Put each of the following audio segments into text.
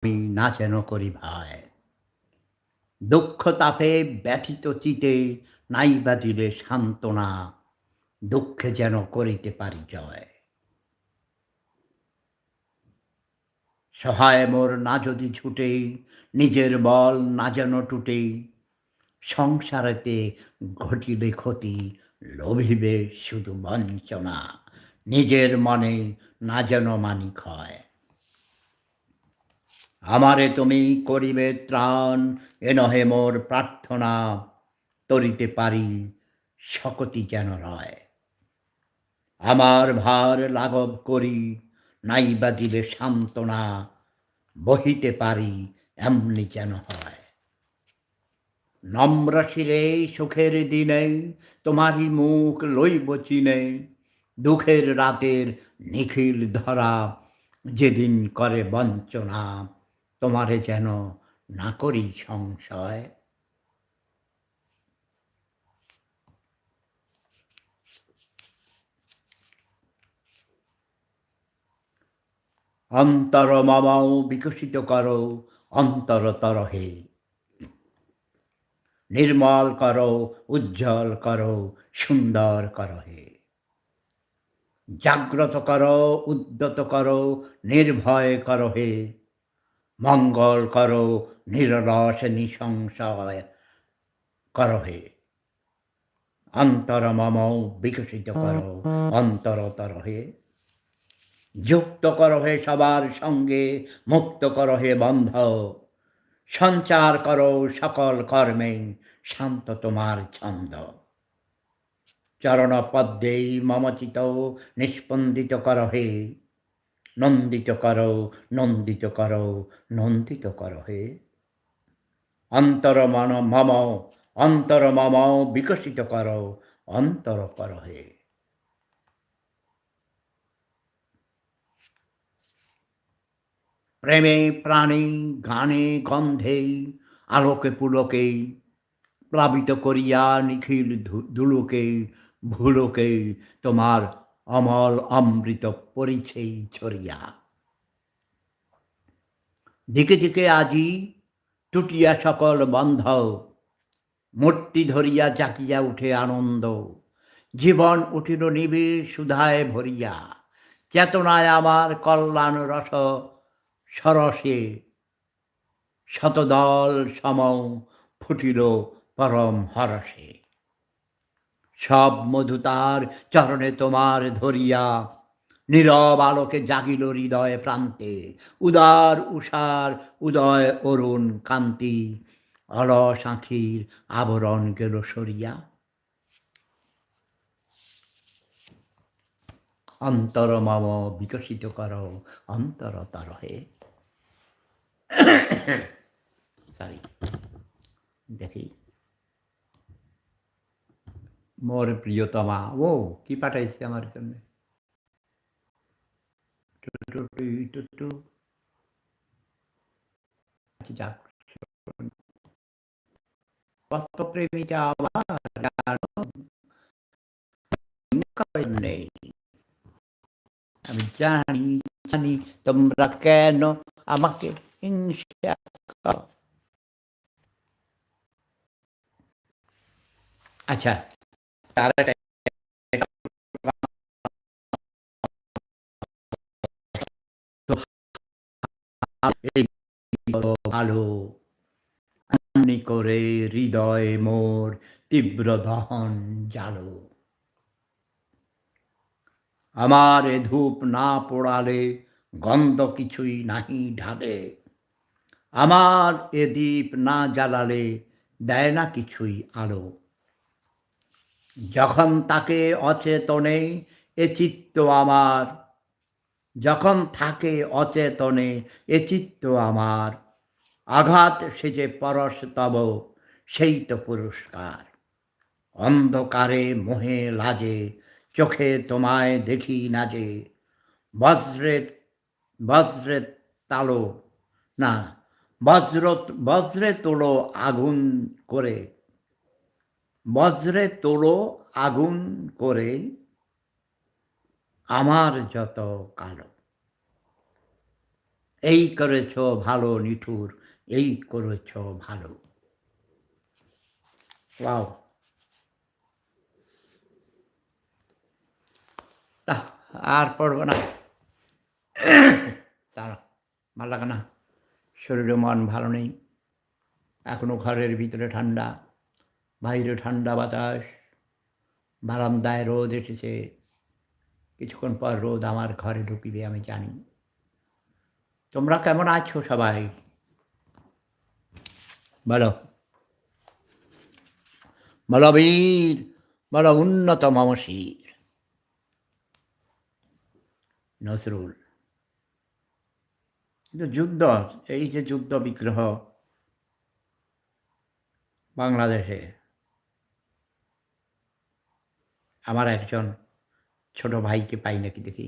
আমি না যেন করি ভয়। দুঃখ তাপে ব্যথিত চিতে নাই বা দিলে সান্ত্বনা, দুঃখে যেন করিতে পারি জয়। সহায় মোর না যদি ছুটে, নিজের বল না যেন টুটে, সংসারেতে ঘটিলে ক্ষতি, লোভিবে শুধু বঞ্চনা, নিজের মনে না যেন মানি ক্ষয়। আমারে তুমি করিবে ত্রাণ, এ নহে মোর প্রার্থনা, তরিতে পারি শকতি যেন রয়। আমার ভার লাঘব করি, নাইবা দিলে সান্ত্বনা, বহিতে পারি এমনি যেন হয়। নম্র শিরে সুখের দিনে তোমারই মুখ লইব চিনে, দুঃখের রাতের নিখিল ধরা যেদিন করে বঞ্চনা, তোমারে যেন না করি সংশয়। অন্তর মমও বিকশিত করো অন্তরতর হে, নির্মল করো উজ্জ্বল করো সুন্দর করো হে। জাগ্রত করো উদ্যত করো নির্ভয় করো হে, মঙ্গল করো নিরলস নিঃসংশয় করো হে। অন্তর মমও বিকশিত করো অন্তরতর হে, যুক্ত করো হে সবার সঙ্গে, মুক্ত করো হে বন্ধ, সঞ্চার করো সকল কর্মে শান্ত তোমার ছন্দ। চরণ পদ্মে মমচিত নিষ্পন্দিত করো হে, নন্দিত করো নন্দিত করো নন্দিত করো হে। অন্তর মন মম অন্তর মম বিকশিত করো অন্তর করো হে। প্রেমে প্রাণে গানে গন্ধে আলোকে পুলকে প্লাবিত করিয়া নিখিল ধুলোকে ভুলোকে তোমার অমল অমৃত পরিছেই ছড়িয়া। দিকে দিকে আজি টুটিয়া সকল বন্ধ, মূর্তি ধরিয়া জাকিয়া উঠে আনন্দ, জীবন উঠিল নিবিড় সুধায় ভরিয়া, চেতনায় আমার কল্যাণ রস সরসে, শতদল সম ফুটিল পরম হরসে। সব মধু তার চরণে তোমার ধরিয়া, নীরব আলোকে জাগিল হৃদয় প্রান্তে, উদার উষার উদয় অরুণ কান্তি, অলস আঁখির আবরণ গেল সরিয়া। অন্তর মম বিকশিত কর অন্তরতর হে। সরি, দেখি মোর প্রিয়তমা ও কি পাঠাইছে আমার জন্য। যাক, কত প্রেমিকা আমার নেই। আমি জানি জানি তোমরা কেন আমাকে হিংসা করো। আচ্ছা, তার এই ভালো এমনি করে হৃদয় মোর তীব্র দহন জালো। আমার এ ধূপ না পোড়ালে গন্ধ কিছুই নাহি ঢালে, আমার এ দীপ না জ্বালালে দেয় না কিছুই আলো। যখন তাকে অচেতনে এ চিত্ত আমার, যখন থাকে অচেতনে এ চিত্ত আমার, আঘাত সে যে পরশ তব সেই তো পুরস্কার। অন্ধকারে মোহে লাজে চোখে তোমায় দেখি না যে, বজ্রে বজ্রে তালো না বজ্র বজ্রে তোলো আগুন করে, বজ্রে তোলো আগুন করে আমার যত কালো। এই করেছ ভালো নিঠুর, এই করেছ ভালো। ওয়াও! নাহ, আর পড়ব না। ছাড়ো, ভাল লাগে না। শরীরে মন ভালো নেই। এখনো ঘরের ভিতরে ঠান্ডা, বাইরে ঠান্ডা বাতাস, বারান্দায় রোদ এসেছে। কিছুক্ষণ পর রোদ আমার ঘরে ঢুকিবে আমি জানি। তোমরা কেমন আছো সবাই? বলো, বলো বীর, বলো উন্নত মমশির নজরুল। কিন্তু যুদ্ধ, এই যে যুদ্ধ বিগ্রহ বাংলাদেশে, আমার একজন ছোট ভাইকে পাই নাকি দেখি।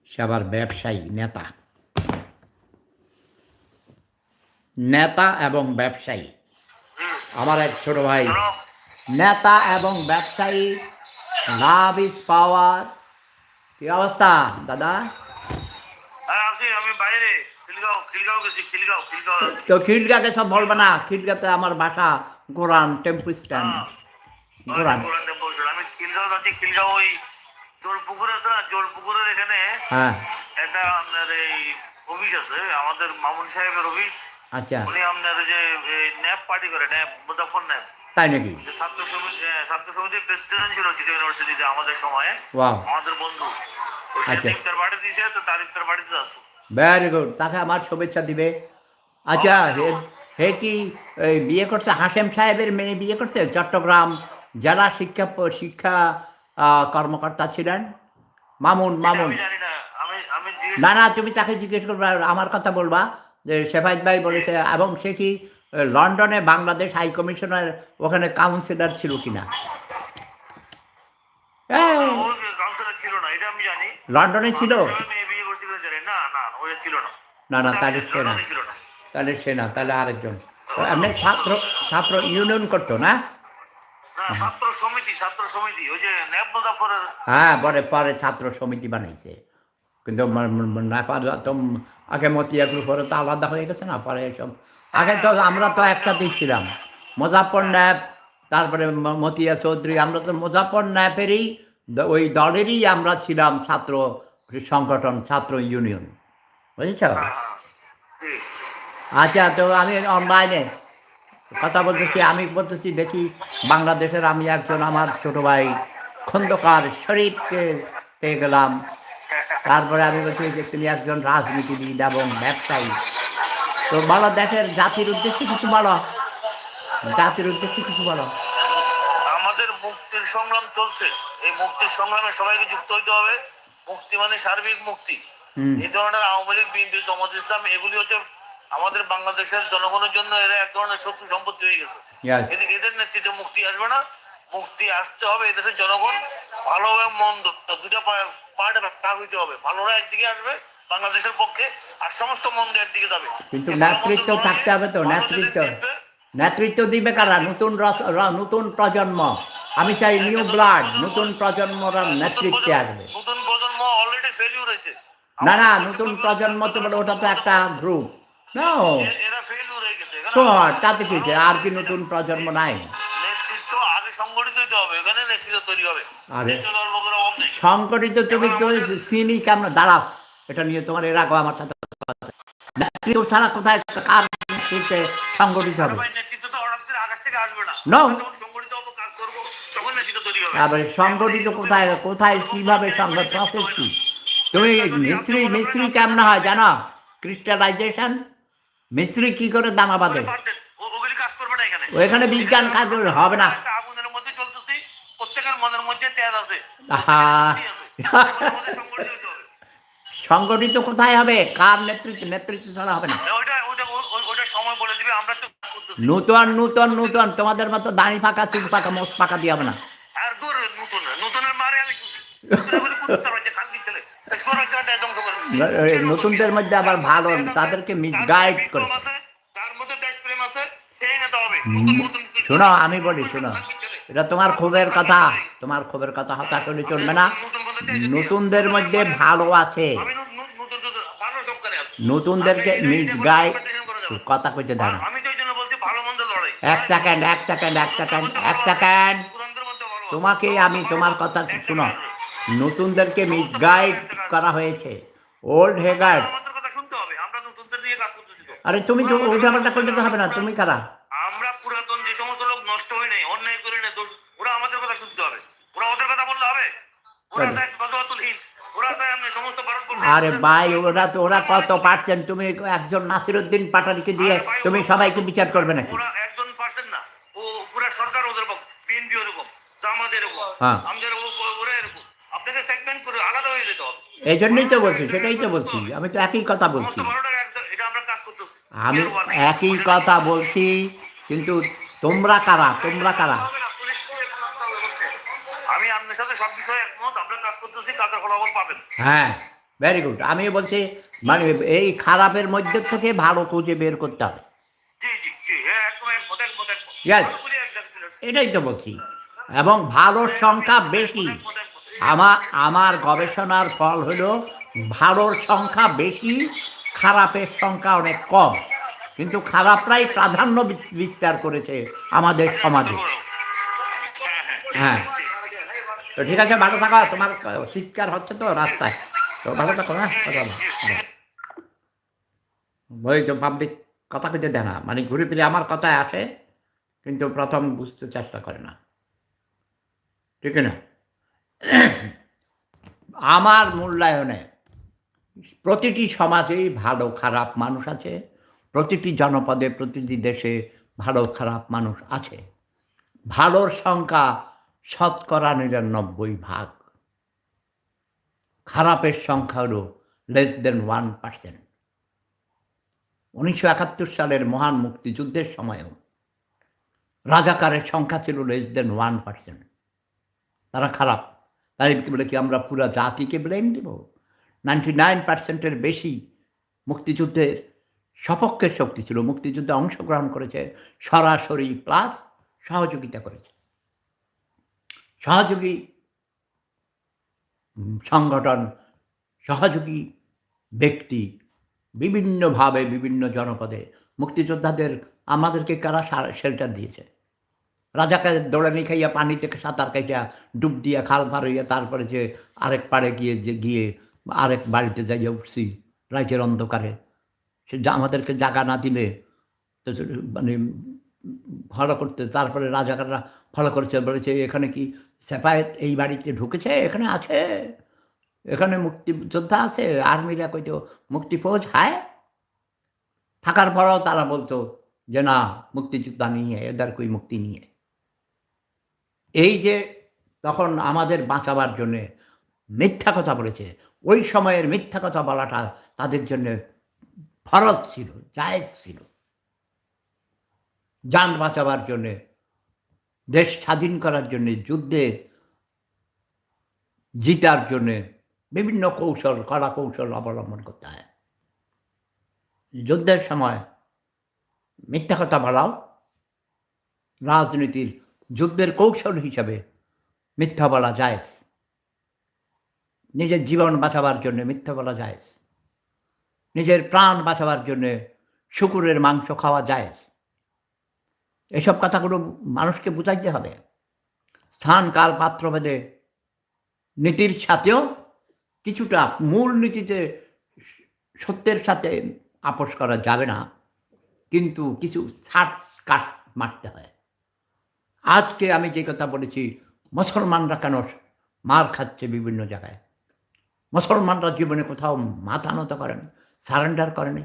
সে আবার ব্যবসায়ী, নেতা। নেতা এবং ব্যবসায়ী। আমার এক ছোট ভাই নেতা এবং ব্যবসায়ী, লাভ ইজ পাওয়ার। কি অবস্থা দাদা? আমি বাইরে খিলগাঁও গেছি, খিলগাঁও তো খিলগাঁকে সব বলবে না, খিলগাঁতে আমার বাসা, গোরান টেম্পু স্ট্যান্ড। গোরান আমি খিলগাঁও যাচ্ছি। খিলগাঁও ওই জোরপুকুর আছে না, জোরপুকুরের এখানে হ্যাঁ, একটা আপনার এই অফিস আছে, আমাদের মামুন সাহেবের অফিস। আচ্ছা, উনি আপনার যে ন্যাপ পার্টি করে, ন্যাপ মুজাফর ন্যাপ, তাই নাকি? ছাত্র সমিতির প্রেসিডেন্ট ছিল জিতু ইউনিভার্সিটিতে আমাদের সময়ে। ওয়াও, আমাদের বন্ধু সে আচ্ছা, ইফতার পার্টি দিয়েছে, তো তার ইফতার পার্টিতে যাচ্ছে। ভেরি গুড, তাকে আমার শুভেচ্ছা দিবে। আচ্ছা, হে কি বিয়ে করছে? হাশেম সাহেবের মেয়ে বিয়ে করছে? চট্টগ্রাম জেলা শিক্ষা কর্মকর্তা ছিলেন মামুন। আমি জানি না, আমি না না, তুমি তাকে জিজ্ঞেস করবে, আর আমার কথা বলবা যে শেফায়েত ভাই বলেছে। এবং সে কি লন্ডনে বাংলাদেশ হাই কমিশনের ওখানে কাউন্সিলর ছিল কিনা? কাউন্সিলর ছিল না, এটা আমি জানি। লন্ডনে ছিল? মেয়ে বিয়ে করছিল জানি না, না ওটা ছিল না। না না, তাহলে সে না, ছিল না। তাহলে সে না, তাহলে আরেকজন। এমনি ছাত্র ছাত্র ইউনিয়ন করতো না? না, ছাত্র সমিতি ওই যে ন্যাপ মুজাফরের। হ্যাঁ, পরে পরে ছাত্র সমিতি বানাইছে। কিন্তু নেপাল তো আগে মতিয়া গ্রুপ, পরে তো আলাদা হয়ে গেছে না পরে এসব। আগে তো আমরা তো একসাথেই ছিলাম, মুজাফর ন্যাপ, তারপরে মতিয়া চৌধুরী। আমরা তো মুজাফর ন্যাপেরই ওই দলেরই আমরা ছিলাম, ছাত্র সংগঠন, ছাত্র ইউনিয়ন, বুঝেছ? আচ্ছা, তো আমি অনলাইনে কথা বলতেছি, আমি বলতেছি দেখি বাংলাদেশের আমি একজন, আমার ছোট ভাই খন্দকার শরীফকে পেয়ে গেলাম। তারপরে আমি বলছি যে তিনি একজন রাজনীতিবিদ এবং ব্যবসায়ী। তো বলো, দেশের জাতির উদ্দেশ্যে কিছু বলো, জাতির উদ্দেশ্যে কিছু বলো। আমাদের মুক্তির সংগ্রাম চলছে, এই মুক্তির সংগ্রামে সবাইকে যুক্ত হইতে হবে। মুক্তি মানে সার্বিক মুক্তি। এই ধরনের আওয়ামী লীগ, বিএনপি, জামাত ইসলাম এগুলি হচ্ছে আমাদের বাংলাদেশের জনগণের জন্য এরা এক ধরনের শত্রু সম্পত্তি হয়ে গেছে। এদের নেতৃত্বে মুক্তি আসবে না। মুক্তি আসতে হবে এদেশের জনগণ ভালো এবং মন্দ দুটা পার্টে ভাগ হইতে হবে। ভালোরা একদিকে আসবে বাংলাদেশের পক্ষে, আর সমস্ত মন্দ একদিকে যাবে। কিন্তু নেতৃত্ব থাকতে হবে তো, নেতৃত্ব দিবে কারা? নতুন প্রজন্ম। আমি চাই নিউ ব্লাড, নতুন প্রজন্মরা নেতৃত্বে আসবে। নতুন প্রজন্ম অলরেডি ফেলিউর হয়েছে। না না, নতুন প্রজন্ম তো বলে ওটা তো একটা গ্রুপ। এরা ফেলিউর হয়ে গেছে। তাতে কি, আর কি নতুন প্রজন্ম নাই? নেতৃত্ব আগে সংগঠিত হইতে হবে, এখানে নেতৃত্ব তৈরি হবে। সংগঠিত তুমি চিনি কেমন? দাঁড়াও, এটা নিয়ে তোমার এর আগে আমার সাথে নেতৃত্ব ছাড়া কোথায়, কার নেতৃত্বে সংগঠিত হবে? নেতৃত্ব তো হঠাৎ করে আকাশ থেকে আসবে না। সংগঠিত হবো, কাজ করবো, তখন নেতৃত্ব তৈরি হবে। তারপরে সংগঠিত কোথায়, কোথায় কিভাবে প্রসেস কি? তুমি মিস্ত্রি কেমন হয় জানো? ক্রিস্টালাইজেশন মিস্ত্রি কি করে দানা বাঁধে? ওগুলি কাজ করবে না এখানে। ওইখানে বিজ্ঞান কাজ হবে না। আগুনের মধ্যে চলতেছি, প্রত্যেকের মনের মধ্যে তেজ আছে। সংগঠিত কোথায় হবে? কার নেতৃত্ব ছাড়া হবে না। সময় বলে দিবে। আমরা তো নূতন তোমাদের মতো দাড়ি ফাঁকা, চুল ফাঁকা, মোষ ফাঁকা দিয়ে হবে না। আর দূর নতুনের মারে আমি নতুনদের মধ্যে আবার ভালো, তাদেরকে মিসগাইড করে। তার মধ্যে দেশপ্রেম আছে, সেই নেতা হবে। শোনো, আমি বলি, শোনো, এটা তোমার ক্ষোভের কথা, তোমার ক্ষোভের কথা হতাশ হলে চলবে না। নতুনদের মধ্যে ভালো আছে, আমি নতুন ভালো সবখানে আছে। নতুনদেরকে মিসগাইড কথা কইতে দেয় না। আমি তো এই জন্য বলছি ভালো মন্দ লড়াই। এক সেকেন্ড, এক সেকেন্ড, এক সেকেন্ড, এক সেকেন্ড। পুরানদের মধ্যে ভালো আছে। তোমাকে আমি তোমার কথা শুনো, নতুনদেরকে মিসগাইড করা হয়েছে, ওল্ড হেগার্স। আমাদের কথা শুনতে হবে, আমরা নতুনদের নিয়ে কাজ করতেছি তো। আরে তুমি তো উল্টাপাল্টা করলে তো হবে না, তুমি কারা? আমরা পুরাতন যে সমস্ত লোক নষ্ট হয় নাই, অন্যায় করে নাই, দোষ, ওরা আমাদের কথা শুনতে হবে। ওরা ওদের কথা বললে হবে? ওরা চায় গজওয়াতুল-হিন্দ, ওরা চায় আমরা সমস্ত ভারতবর্ষে। আরে ভাই, ওরা কত পার্সেন্ট? তুমি একজন নাসিরউদ্দিন পাটারিকে দিয়ে তুমি সবাইকে বিচার করবে নাকি? ওরা একজন পার্সেন্ট না, ও পুরা সরকার ওদের পক্ষ, বিএনপি ওরকম, জামাত এরকম, হ্যাঁ, আমাদের ওরা এরকম। আপনাকে সেগমেন্ট করে আলাদা হয়ে যেতে হবে। এই জন্যই তো বলছি, সেটাই তো বলছি, আমি তো একই কথা বলছি, সমস্ত ভালো টাকা এটা আমরা কাজ করতেছি। আমি একই কথা বলছি, কিন্তু তোমরা কারা? তোমরা কারা? আমি আপনার সাথে সব বিষয়ে একমত, আমরা কাজ করতেছি, কাজের ফলাফল পাবেন। হ্যাঁ, ভেরি গুড। আমি বলছি মানে এই খারাপের মধ্যে থেকে ভালো খুঁজে বের করতে হবে। জি জি জি, হ্যাঁ, একদম একমত একমত একমত। Yes, ভালো করে একদম একদম। এটাই তো বলছি। এবং ভালোর সংখ্যা বেশি। আমার গবেষণার ফল হলো ভালোর সংখ্যা বেশি, খারাপের সংখ্যা অনেক কম। কিন্তু খারাপরাই প্রাধান্য বিস্তার করেছে আমাদের সমাজে। হ্যাঁ, তো ঠিক আছে, ভালো থাকো। তোমার চিৎকার হচ্ছে তো রাস্তায়, তো ভালো থাকো। হ্যাঁ, কথা বলো। ওই তো পাবলিক কথা কইতে দেয় না, মানে ঘুরে ফিরে আমার কথায় আসে, কিন্তু প্রথম বুঝতে চেষ্টা করে না, ঠিক না? আমার মূল্যায়নে প্রতিটি সমাজেই ভালো খারাপ মানুষ আছে, প্রতিটি জনপদে, প্রতিটি দেশে ভালো খারাপ মানুষ আছে। ভালোর সংখ্যা ৯৯% খারাপের সংখ্যা হলো <1%। ১৯৭১ সালের মহান মুক্তিযুদ্ধের সময়ও রাজাকারের সংখ্যা ছিল <1%। তারা খারাপ। তাই বলে কি আমরা পুরা জাতিকে ব্লেম দেব? 99%-এর বেশি মুক্তিযুদ্ধের সপক্ষের শক্তি ছিল, মুক্তিযুদ্ধে অংশগ্রহণ করেছে সরাসরি, প্লাস সহযোগিতা করেছে। সহযোগী সংগঠন, সহযোগী ব্যক্তি বিভিন্নভাবে বিভিন্ন জনপদে মুক্তিযোদ্ধাদের আমাদেরকে কারা শেল্টার দিয়েছে। রাজাকে দৌড়ানি খাইয়া, পানি থেকে সাঁতার কাইটা, ডুব দিয়া, খাল পার হইয়া, তারপরে যে আরেক পাড়ে গিয়ে আরেক বাড়িতে যাইয়া উঠছি রাতের অন্ধকারে। সে আমাদেরকে জাগা না দিলে তো মানে ফলো করতে, তারপরে রাজাকাররা ফলো করেছে, বলেছে এখানে কি সেপায়েত এই বাড়িতে ঢুকেছে, এখানে আছে, এখানে মুক্তিযোদ্ধা আছে। আর্মিরা কইতো মুক্তি ফৌজ হায়। থাকার পরেও তারা বলতো যে না, মুক্তিযোদ্ধা নিয়ে এদের কই মুক্তি নিয়ে। এই যে তখন আমাদের বাঁচাবার জন্যে মিথ্যা কথা বলেছে, ওই সময়ের মিথ্যা কথা বলাটা তাদের জন্য ফরজ ছিল, জায়েজ ছিল। জান বাঁচাবার জন্যে, দেশ স্বাধীন করার জন্যে, যুদ্ধে জিতার জন্যে বিভিন্ন কৌশল, কড়া কৌশল অবলম্বন করতে হয়। যুদ্ধের সময় মিথ্যা কথা বলাও রাজনীতির, যুদ্ধের কৌশল হিসাবে মিথ্যা বলা জায়েজ। নিজের জীবন বাঁচাবার জন্য মিথ্যা বলা জায়েজ। নিজের প্রাণ বাঁচাবার জন্য শূকরের মাংস খাওয়া জায়েজ। এসব কথাগুলো মানুষকে বুঝাইতে হবে। স্থান, কাল, পাত্রভেদে নীতির সাথেও কিছুটা, মূল নীতিতে সত্যের সাথে আপোষ করা যাবে না, কিন্তু কিছু শর্টকাট মারতে হয়। আজকে আমি যে কথা বলেছি, মুসলমানরা কেন মার খাচ্ছে বিভিন্ন জায়গায়? মুসলমানরা জীবনে কোথাও মাথা নত করেনি, সারেন্ডার করেনি।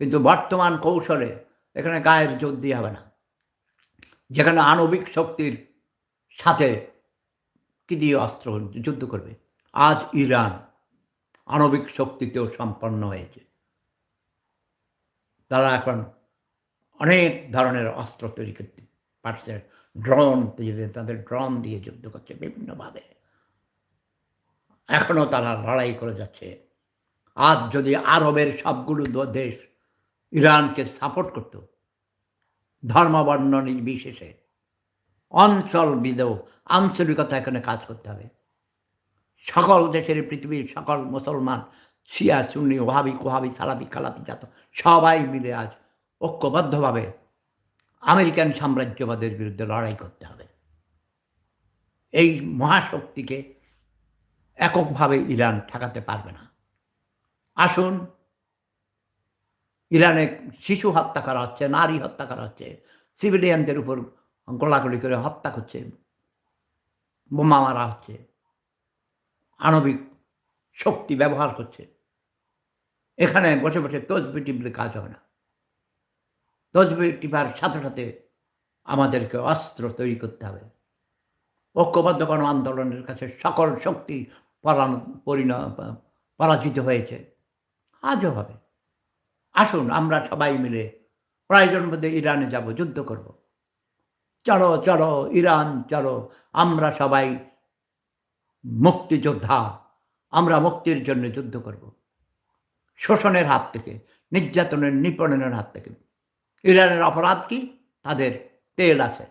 কিন্তু বর্তমান কৌশলে এখানে গায়ের জোর দিয়ে হবে না। যেখানে আণবিক শক্তির সাথে কি দিয়ে অস্ত্র যুদ্ধ করবে? আজ ইরান আণবিক শক্তিতেও সম্পন্ন হয়েছে। তারা এখন অনেক ধরনের অস্ত্র তৈরি করতে পারছে, ড্রোন দিয়ে, তাদের ড্রোন দিয়ে যুদ্ধ করছে বিভিন্নভাবে। এখনও তারা লড়াই করে যাচ্ছে। আজ যদি আরবের সবগুলো দেশ ইরানকে সাপোর্ট করত, ধর্ম বর্ণ নির্বিশেষে, অঞ্চলবিদেও আঞ্চলিকতা এখানে কাজ করতে হবে। সকল দেশের পৃথিবীর সকল মুসলমান, শিয়া, সুন্নি, ওহাবি, কোহাবি, সালাফি, কালাফি জাত সবাই মিলে আজ ঐক্যবদ্ধভাবে আমেরিকান সাম্রাজ্যবাদের বিরুদ্ধে লড়াই করতে হবে। এই মহাশক্তিকে এককভাবে ইরান ঠেকাতে পারবে না। আসুন, ইরানে শিশু হত্যা করা হচ্ছে, নারী হত্যা করা হচ্ছে, সিভিলিয়ানদের উপর গোলাগুলি করে হত্যা করছে, বোমা মারা হচ্ছে, আণবিক শক্তি ব্যবহার করছে। এখানে বসে বসে তসবি টিপলে কাজ হবে না। তসবি টিপার সাথে সাথে আমাদেরকে অস্ত্র তৈরি করতে হবে। ঐক্যবদ্ধ গণ আন্দোলনের কাছে সকল শক্তি পরাজিত হয়েছে, আজও হবে। আসুন আমরা সবাই মিলে প্রয়োজন বোধে ইরানে যাব, যুদ্ধ করব। চলো চলো ইরান চলো, আমরা সবাই মুক্তিযোদ্ধা, আমরা মুক্তির জন্য যুদ্ধ করব। শোষণের হাত থেকে, নির্যাতনের নিপীড়নের হাত থেকে। ইরানের অপরাধ কি? তাদের তেল আছে,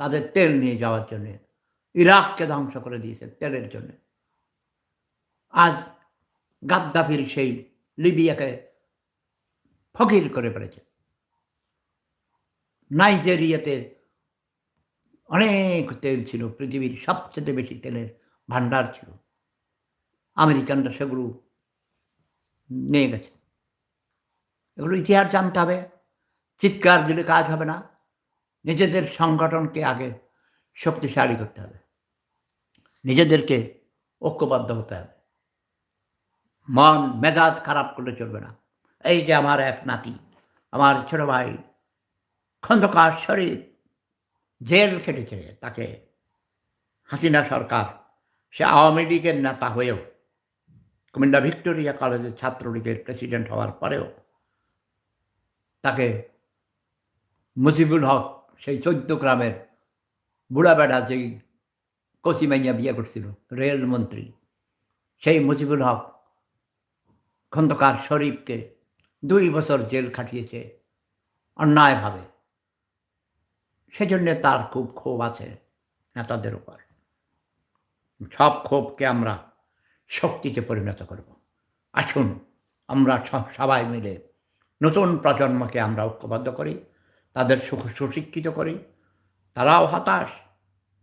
তাদের তেল নিয়ে যাওয়ার জন্য ইরাককে ধ্বংস করে দিয়েছে তেলের জন্য। আজ গাদ্দাফির সেই লিবিয়াকে ফকির করে ফেলেছে। নাইজেরিয়াতে অনেক তেল ছিল, পৃথিবীর সবচেয়ে বেশি তেলের ভান্ডার ছিল। আমেরিকানরা সেগুলো নিয়ে গেছে। এগুলো ইতিহাস জানতে হবে। চিৎকার দিলে কাজ হবে না। নিজেদের সংগঠনকে আগে শক্তিশালী করতে হবে, নিজেদেরকে ঐক্যবদ্ধ হতে হবে। মন মেজাজ খারাপ করলে চলবে না। এই যে আমার এক নাতি, আমার ছোট ভাই খন্দকার শরীফ জেল খেটেছে, তাকে হাসিনা সরকার, সে আওয়ামী লীগের নেতা হয়েও, কুমিল্লা ভিক্টোরিয়া কলেজের ছাত্রলীগের প্রেসিডেন্ট হওয়ার পরেও তাকে মুজিবুল হক, সেই ১৪ গ্রামের বুড়া বেড়া যেই কসিমাইয়া বিয়ে করছিল, রেলমন্ত্রী, সেই মুজিবুল হক খন্দকার শরীফকে ২ বছর জেল খাটিয়েছে অন্যায়ভাবে। সেজন্য তার খুব ক্ষোভ আছে নেতাদের উপর। সব ক্ষোভকে আমরা শক্তিতে পরিণত করব। আসুন আমরা সবাই মিলে নতুন প্রজন্মকে আমরা ঐক্যবদ্ধ করি, তাদের সুশিক্ষিত করি। তারাও হতাশ,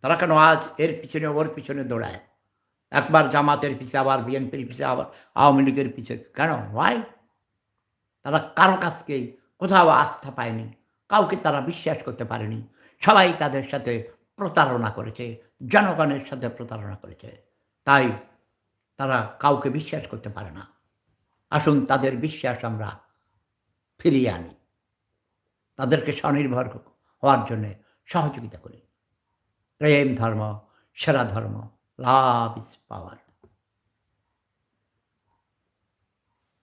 তারা কেন আজ এর পিছনে ওর পিছনে দৌড়ায়, একবার জামাতের পিছে, আবার বিএনপির পিছে, আবার আওয়ামী লীগের পিছে কেন? ওয়াই? তারা কারো কাছকেই কোথাও আস্থা পায়নি, কাউকে তারা বিশ্বাস করতে পারেনি। সবাই তাদের সাথে প্রতারণা করেছে, জনগণের সাথে প্রতারণা করেছে। তাই তারা কাউকে বিশ্বাস করতে পারে না। আসুন তাদের বিশ্বাস আমরা ফিরিয়ে আনি, তাদেরকে স্বনির্ভর হওয়ার জন্য সহযোগিতা করি। প্রেম ধর্ম সেরা ধর্ম, লাভ ইজ পাওয়ার।